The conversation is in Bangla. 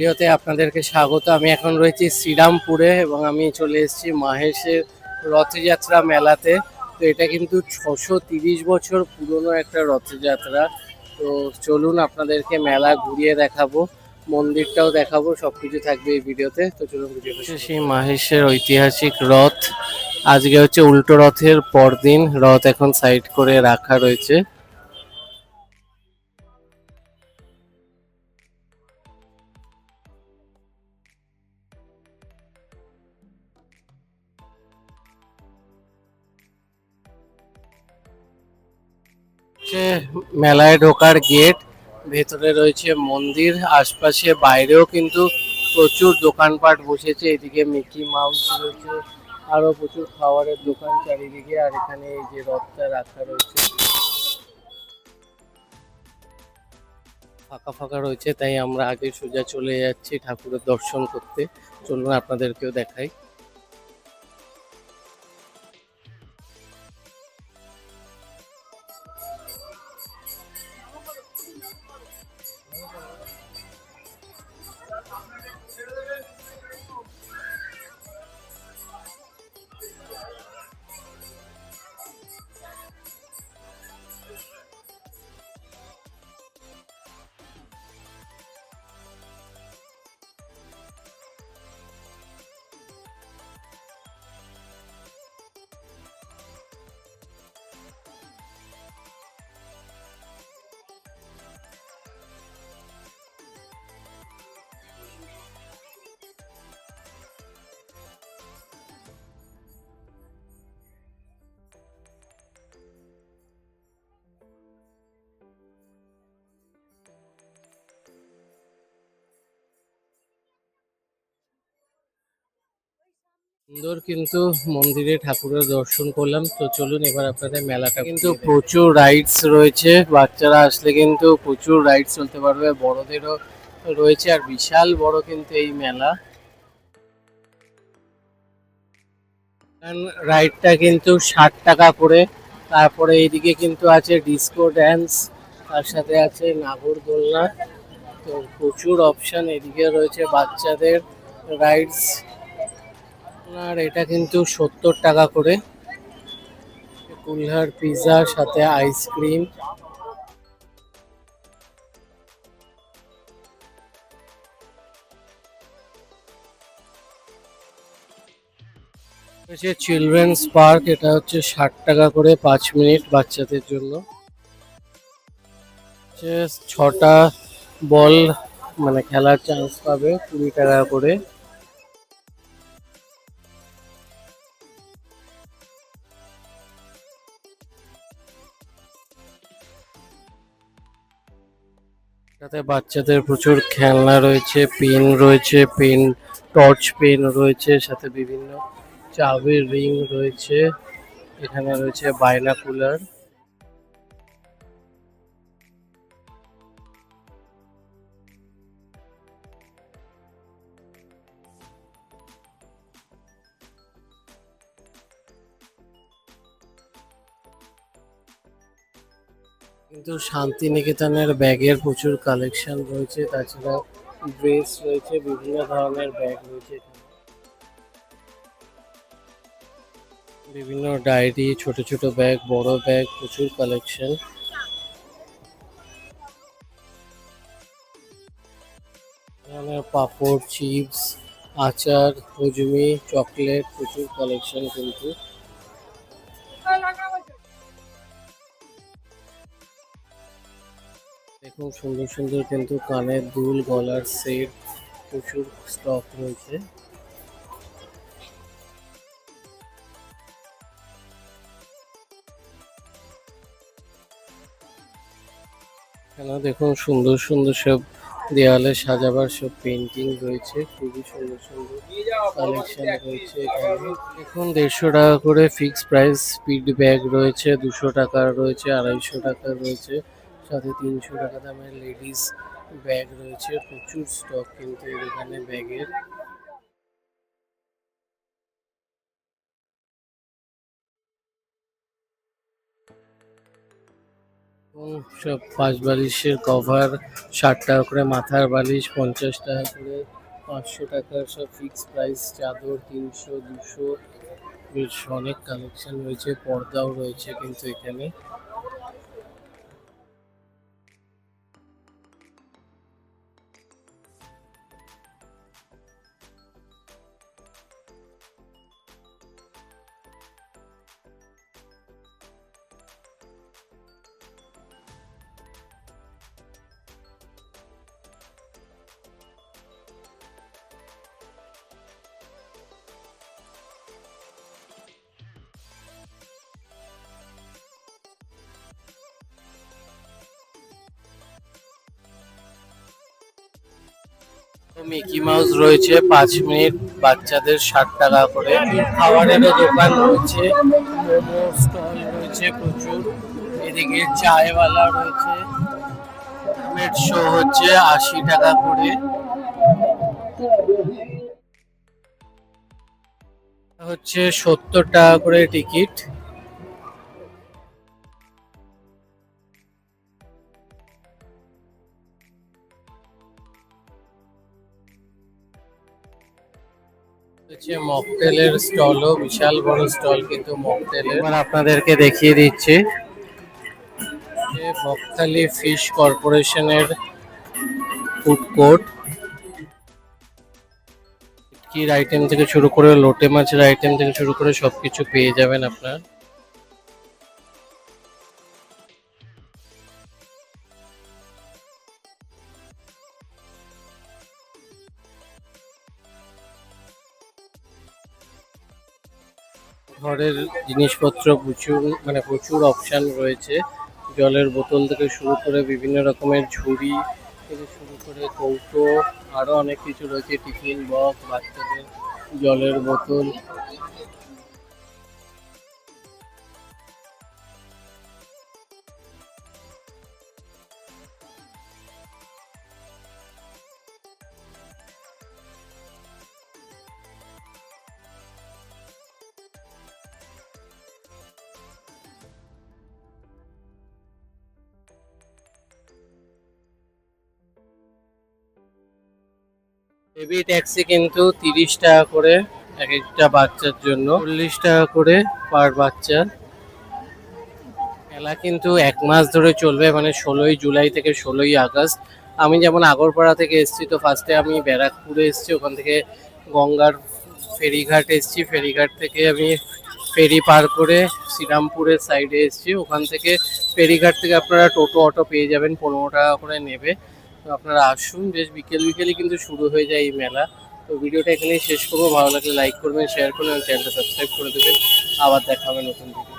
ভিডিওতে আপনাদেরকে স্বাগত। আমি এখন রয়েছি শ্রীরামপুরে এবং আমি চলে এসেছি মাহেশের রথযাত্রা মেলাতে। তো এটা কিন্তু 630 বছর পুরনো একটা রথযাত্রা। তো চলুন আপনাদেরকে মেলা ঘুরিয়ে দেখাবো, মন্দিরটাও দেখাবো, সবকিছু থাকবে এই ভিডিওতে। তো চলুন ভিডিওটা সেই মাহেশের ঐতিহাসিক রথ। আজকে হচ্ছে উল্টো রথের পরদিন, রথ এখন সাইড করে রাখা রয়েছে। মেলায় ঢোকার গেট, ভেতরে রয়েছে মন্দির, আশপাশে বাইরেও কিন্তু প্রচুর দোকানপাট বসেছে। এদিকে মিকি মাউস রয়েছে, আরো প্রচুর খাবারের দোকান চারিদিকে। আর এখানে এই যে রথটা রাখা রয়েছে, ফাঁকা ফাঁকা রয়েছে, তাই আমরা আগে সোজা চলে যাচ্ছি ঠাকুরের দর্শন করতে। চলুন আপনাদেরকেও দেখাই। সুন্দর কিন্তু মন্দিরে ঠাকুরের দর্শন করলাম। তো চলুন এবার আপনাদের মেলাটা কিন্তু প্রচুর রাইডস রয়েছে, বাচ্চারা আসলে কিন্তু প্রচুর রাইডস চলতে পারবে, বড়দেরও রয়েছে। আর বিশাল বড় কিন্তু এই মেলা। রাইডটা কিন্তু 60 টাকা করে। তারপরে এইদিকে কিন্তু আছে ডিস্কো ড্যান্স, তার সাথে আছে নাগরদোলনা। তো প্রচুর অপশন। এদিকে রয়েছে বাচ্চাদের রাইডস, আর এটা কিন্তু 70 টাকা করে। কুলহার পিৎজার সাথে আইসক্রিম। রয়েছে চিলড্রেন্স পার্ক, এটা হচ্ছে 60 টাকা করে 5 মিনিট বাচ্চাদের জন্য। হচ্ছে 6টা বল মানে খেলার চান্স পাবে, 20 টাকা করে। সাথে বাচ্চাদের প্রচুর খেলনা রয়েছে, পেন রয়েছে, পেন, টর্চ পেন রয়েছে, সাথে বিভিন্ন চাবির রিং রয়েছে। এখানে রয়েছে বাইনাকুলার। কিন্তু শান্তিনিকেতনের ব্যাগের প্রচুর কালেকশন রয়েছে, তাছাড়া ড্রেস রয়েছে, বিভিন্ন ধরনের ব্যাগ রয়েছে এখানে। বিভিন্ন ডায়েরি, ছোট ছোট ব্যাগ, বড় ব্যাগ, প্রচুর কালেকশন। এখানে পাঁপড়, চিপস, আচার, হজমি, চকলেট, প্রচুর কালেকশন কিন্তু। দেখুন সুন্দর সুন্দর কিন্তু কানের দুল, গলার সেট, প্রচুর স্টক রয়েছে। এখানে দেখুন সুন্দর সুন্দর সব দেওয়ালে সাজাবার সব পেন্টিং রয়েছে, খুবই সুন্দর সুন্দর কালেকশন রয়েছে এখানে। দেখুন 150 টাকা করে ফিক্স প্রাইস। স্পিড ব্যাগ রয়েছে, 200 টাকার রয়েছে, 250 টাকার রয়েছে, সাথে 300 টাকা দামের লেডিস ব্যাগ রয়েছে। প্রচুর স্টক কিন্তু এখানে ব্যাগের। সব 5 বালিশের কভার 60 টাকা করে, মাথার বালিশ 50 টাকা করে, 500 টাকার সব ফিক্স প্রাইস, চাদর 300 200। বেশ অনেক কালেকশন রয়েছে, পর্দাও রয়েছে কিন্তু এখানে। মিকি মাউস রয়েছে 5 মিনিট, বাচ্চাদের 60 টাকা করে। খাবারেরও দোকান রয়েছে, মোমো স্টল রয়েছে প্রচুর। এদিকে চায়ওয়ালা রয়েছে, প্লেট শো হচ্ছে 80 টাকা করে। হচ্ছে 70 টাকা করে টিকিট। হচ্ছে মকটেলের স্টলও, বিশাল বড় স্টল কিন্তু মকটেলের। এবার আপনাদেরকে দেখিয়ে দিচ্ছি যে বকখালি ফিশ কর্পোরেশনের ফুড কোর্ট। ভেটকির আইটেম থেকে শুরু করে লোটে মাছের আইটেম থেকে শুরু করে সবকিছু পেয়ে যাবেন আপনার। ঘরের জিনিসপত্র প্রচুর, মানে প্রচুর অপশান রয়েছে। জলের বোতল থেকে শুরু করে বিভিন্ন রকমের ঝুড়ি থেকে শুরু করে কৌটো, আরো অনেক কিছু রয়েছে, টিফিন বক্স, বাচ্চাদের জলের বোতল। বেবি ট্যাক্সি কিন্তু 30 টাকা করে এক একটা বাচ্চার জন্য, 40 টাকা করে পার বাচ্চা। মেলা কিন্তু 1 মাস ধরে চলবে, মানে 16ই জুলাই থেকে 16ই আগস্ট। আমি যেমন আগরপাড়া থেকে এসেছি, তো ফার্স্টে আমি ব্যারাকপুরে এসেছি, ওখান থেকে গঙ্গার ফেরিঘাট এসেছি, ফেরিঘাট থেকে আমি ফেরি পার করে শ্রীরামপুরের সাইডে এসেছি। ওখান থেকে ফেরিঘাট থেকে আপনারা টোটো অটো পেয়ে যাবেন, 15 টাকা করে নেবে। তো আপনারা আসুন, বেশ বিকেল বিকেলই কিন্তু শুরু হয়ে যায় এই মেলা। তো ভিডিওটা এখানেই শেষ করবো, ভালো লাগলে লাইক করবেন, শেয়ার করবেন এবং চ্যানেলটা সাবস্ক্রাইব করে দেবেন। আবার দেখা হবে নতুন ভিডিও।